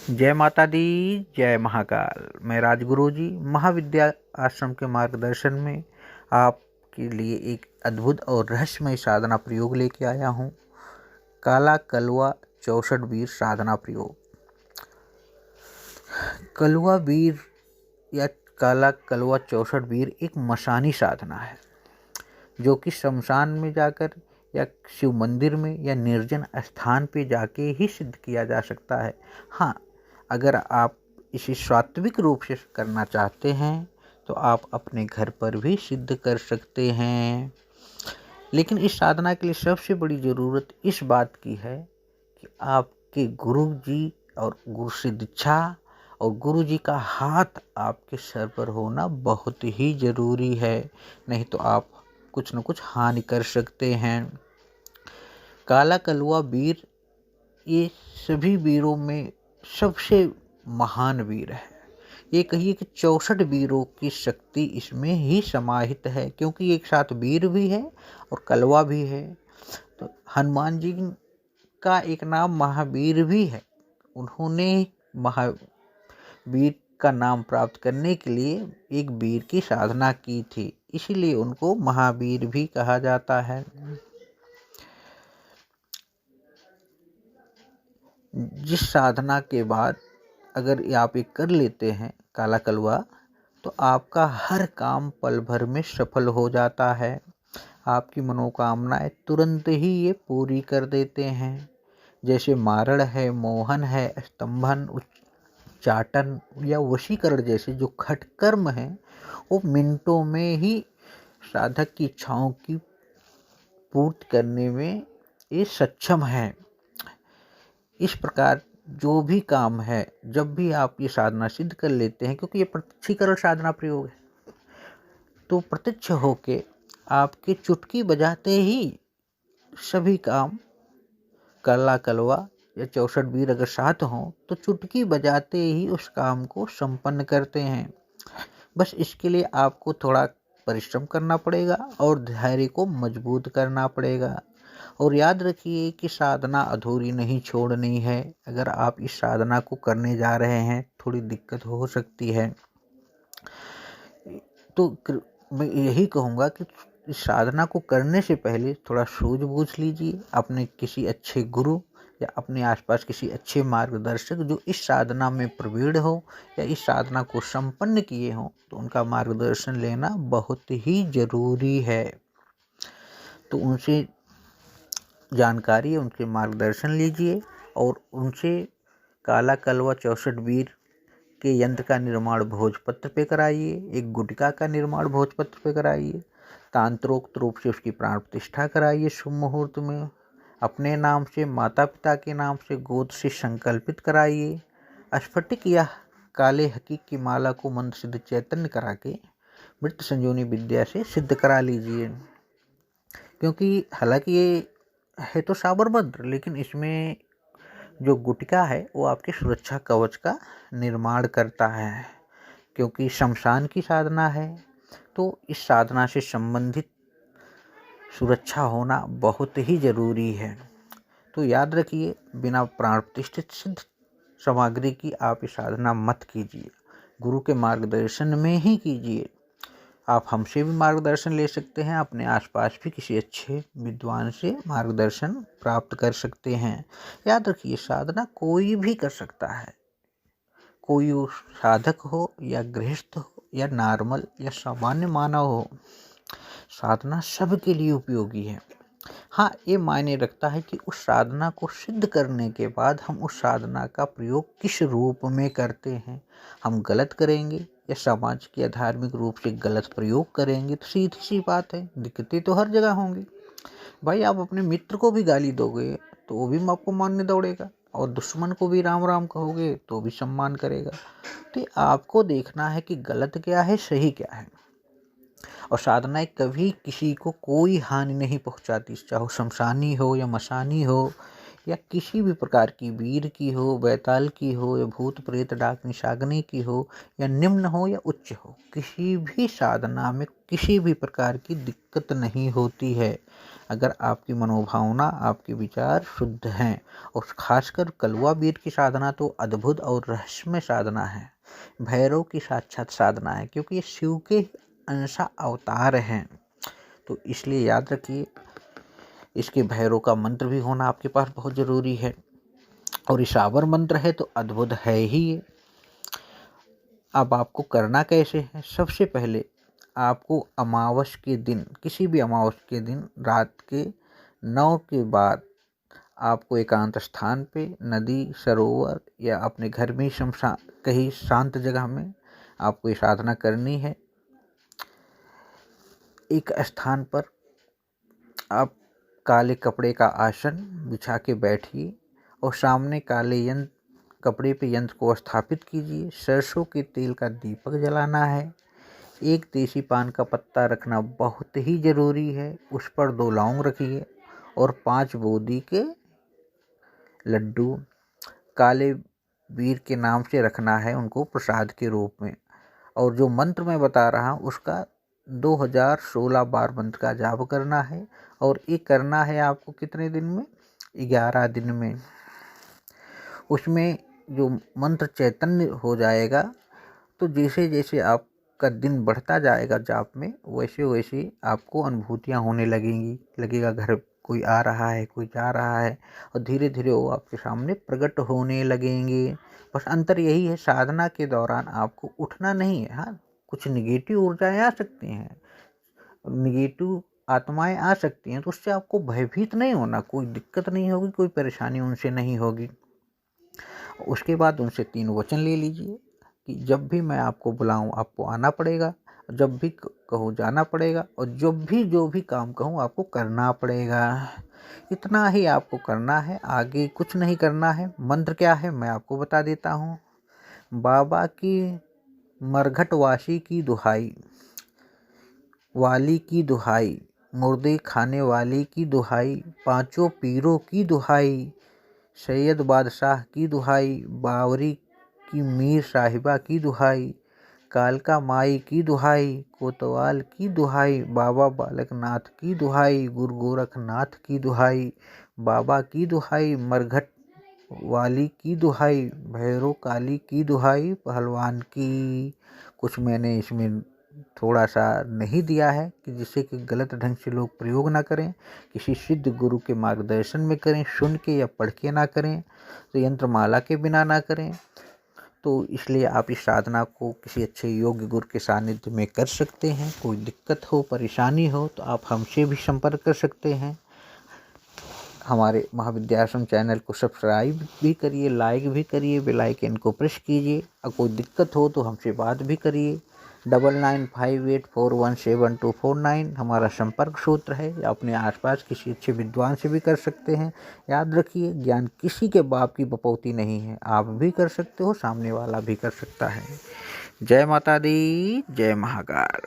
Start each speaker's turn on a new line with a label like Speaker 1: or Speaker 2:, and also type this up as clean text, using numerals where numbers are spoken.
Speaker 1: जय माता दी, जय महाकाल। मैं राजगुरु जी महाविद्या आश्रम के मार्गदर्शन में आपके लिए एक अद्भुत और रहस्यमय साधना प्रयोग लेके आया हूँ। काला कलवा 64 बीर साधना प्रयोग। कलवा बीर या काला कलवा 64 बीर एक मशानी साधना है जो कि शमशान में जाकर या शिव मंदिर में या निर्जन स्थान पे जाके ही सिद्ध किया जा सकता है। हाँ, अगर आप इसे सात्विक रूप से करना चाहते हैं तो आप अपने घर पर भी सिद्ध कर सकते हैं। लेकिन इस साधना के लिए सबसे बड़ी ज़रूरत इस बात की है कि आपके गुरु जी और गुरु से दीक्षा और गुरु जी का हाथ आपके सर पर होना बहुत ही ज़रूरी है, नहीं तो आप कुछ न कुछ हानि कर सकते हैं। काला कलवा बीर ये सभी वीरों में सबसे महान वीर है। ये कहिए कि 64 वीरों की शक्ति इसमें ही समाहित है, क्योंकि एक साथ वीर भी है और कलवा भी है। तो हनुमान जी का एक नाम महावीर भी है। उन्होंने महावीर का नाम प्राप्त करने के लिए एक वीर की साधना की थी, इसीलिए उनको महावीर भी कहा जाता है। जिस साधना के बाद अगर आप ये कर लेते हैं काला कलवा, तो आपका हर काम पल भर में सफल हो जाता है। आपकी मनोकामनाएं तुरंत ही ये पूरी कर देते हैं। जैसे मारण है, मोहन है, स्तंभन, उच्चाटन या वशीकरण जैसे जो खटकर्म हैं, वो मिनटों में ही साधक की इच्छाओं की पूर्ति करने में ये सक्षम है। इस प्रकार जो भी काम है, जब भी आप ये साधना सिद्ध कर लेते हैं, क्योंकि ये प्रत्यक्षीकरण साधना प्रयोग है, तो प्रत्यक्ष होके आपके चुटकी बजाते ही सभी काम काला कलवा या 64 बीर अगर साथ हों तो चुटकी बजाते ही उस काम को संपन्न करते हैं। बस इसके लिए आपको थोड़ा परिश्रम करना पड़ेगा और धैर्य को मजबूत करना पड़ेगा। और याद रखिए कि साधना अधूरी नहीं छोड़नी है। अगर आप इस साधना को करने जा रहे हैं, थोड़ी दिक्कत हो सकती है, तो मैं यही कहूँगा कि इस साधना को करने से पहले थोड़ा सूझबूझ लीजिए। अपने किसी अच्छे गुरु या अपने आसपास किसी अच्छे मार्गदर्शक जो इस साधना में प्रवीण हो या इस साधना को संपन्न किए हों, तो उनका मार्गदर्शन लेना बहुत ही ज़रूरी है। तो उनसे जानकारी, उनके मार्गदर्शन लीजिए और उनसे काला कलवा 64 बीर के यंत्र का निर्माण भोजपत्र पे कराइए। एक गुटिका का निर्माण भोजपत्र पे कराइए। तांत्रोक्त रूप से उसकी प्राण प्रतिष्ठा कराइए शुभ मुहूर्त में। अपने नाम से, माता पिता के नाम से, गोद से संकल्पित कराइए। स्फटिक या काले हकीक की माला को मंत्र सिद्ध चैतन्य करा के मृत संजीवनी विद्या से सिद्ध करा लीजिए। क्योंकि हालांकि ये है तो साबर मंत्र, लेकिन इसमें जो गुटिका है वो आपके सुरक्षा कवच का निर्माण करता है। क्योंकि शमशान की साधना है, तो इस साधना से संबंधित सुरक्षा होना बहुत ही ज़रूरी है। तो याद रखिए, बिना प्राण प्रतिष्ठित सिद्ध सामग्री की आप ये साधना मत कीजिए। गुरु के मार्गदर्शन में ही कीजिए। आप हमसे भी मार्गदर्शन ले सकते हैं, अपने आसपास भी किसी अच्छे विद्वान से मार्गदर्शन प्राप्त कर सकते हैं। याद रखिए, साधना कोई भी कर सकता है। कोई साधक हो या गृहस्थ हो या नॉर्मल या सामान्य मानव हो, साधना सबके लिए उपयोगी है। हाँ, ये मायने रखता है कि उस साधना को सिद्ध करने के बाद हम उस साधना का प्रयोग किस रूप में करते हैं। हम गलत करेंगे या समाज के धार्मिक रूप से गलत प्रयोग करेंगे तो सीधी सी बात है, दिक्कतें तो हर जगह होंगी। भाई, आप अपने मित्र को भी गाली दोगे तो वो भी आपको मानने दौड़ेगा, और दुश्मन को भी राम राम कहोगे तो भी सम्मान करेगा। तो आपको देखना है कि गलत क्या है, सही क्या है। और साधनाएं कभी किसी को कोई हानि नहीं पहुंचाती, चाहे शमशानी हो या मशानी हो या किसी भी प्रकार की, वीर की हो, बैताल की हो या भूत प्रेत डाक निशागनी की हो या निम्न हो या उच्च हो, किसी भी साधना में किसी भी प्रकार की दिक्कत नहीं होती है। अगर आपकी मनोभावना, आपके विचार शुद्ध हैं। और खासकर कलवा बीर की साधना तो अद्भुत और रहस्यमय साधना है, भैरव की साक्षात साधना है, क्योंकि ये शिव के अंशा अवतार हैं। तो इसलिए याद रखिए, इसके भैरव का मंत्र भी होना आपके पास बहुत ज़रूरी है। और ईशावर मंत्र है तो अद्भुत है ही ये। अब आपको करना कैसे है? सबसे पहले आपको अमावस के दिन, किसी भी अमावस के दिन रात के 9 के बाद आपको एकांत स्थान पे, नदी, सरोवर या अपने घर में कहीं शांत जगह में आपको ये साधना करनी है। एक स्थान पर आप काले कपड़े का आसन बिछा के बैठिए और सामने काले कपड़े पे यंत्र को स्थापित कीजिए। सरसों के तेल का दीपक जलाना है। एक देसी पान का पत्ता रखना बहुत ही ज़रूरी है। उस पर 2 लौंग रखिए और 5 बोदी के लड्डू काले वीर के नाम से रखना है उनको प्रसाद के रूप में। और जो मंत्र मैं बता रहा हूँ उसका 2016 बार मंत्र का जाप करना है। और ये करना है आपको कितने दिन में? 11 दिन में। उसमें जो मंत्र चैतन्य हो जाएगा, तो जैसे जैसे आपका दिन बढ़ता जाएगा जाप में, वैसे वैसे आपको अनुभूतियाँ होने लगेगा घर कोई आ रहा है, कोई जा रहा है, और धीरे धीरे वो आपके सामने प्रकट होने लगेंगे। बस अंतर यही है, साधना के दौरान आपको उठना नहीं है। हाँ, कुछ निगेटिव ऊर्जाएं आ सकती हैं, निगेटिव आत्माएं आ सकती हैं, तो उससे आपको भयभीत नहीं होना, कोई दिक्कत नहीं होगी, कोई परेशानी उनसे नहीं होगी। उसके बाद उनसे 3 वचन ले लीजिए कि जब भी मैं आपको बुलाऊं आपको आना पड़ेगा, जब भी कहूँ जाना पड़ेगा, और जो भी काम कहूँ आपको करना पड़ेगा। इतना ही आपको करना है, आगे कुछ नहीं करना है। मंत्र क्या है मैं आपको बता देता हूँ। बाबा की मरघट वासी की दुहाई, वाली की दुहाई, मुर्दे खाने वाली की दुहाई, 5 पीरों की दुहाई, सैयद बादशाह की दुहाई, बावरी की मीर साहिबा की दुहाई, कालका माई की दुहाई, कोतवाल की दुहाई, बाबा बालक नाथ की दुहाई, गुरु गोरखनाथ की दुहाई, बाबा की दुहाई, मरघट वाली की दुहाई, भैरव काली की दुहाई, पहलवान की। कुछ मैंने इसमें थोड़ा सा नहीं दिया है कि जिससे कि गलत ढंग से लोग प्रयोग ना करें। किसी सिद्ध गुरु के मार्गदर्शन में करें, सुन के या पढ़ के ना करें, तो यंत्रमाला के बिना ना करें। तो इसलिए आप इस साधना को किसी अच्छे योग्य गुरु के सानिध्य में कर सकते हैं। कोई दिक्कत हो, परेशानी हो तो आप हमसे भी संपर्क कर सकते हैं। हमारे महाविद्याश्रम चैनल को सब्सक्राइब भी करिए, लाइक भी करिए, बेल आइकन को प्रेस कीजिए। और कोई दिक्कत हो तो हमसे बात भी करिए। 9958417249 हमारा संपर्क सूत्र है, या अपने आसपास किसी अच्छे विद्वान से भी कर सकते हैं। याद रखिए, ज्ञान किसी के बाप की बपौती नहीं है। आप भी कर सकते हो, सामने वाला भी कर सकता है। जय माता दी, जय महाकाल।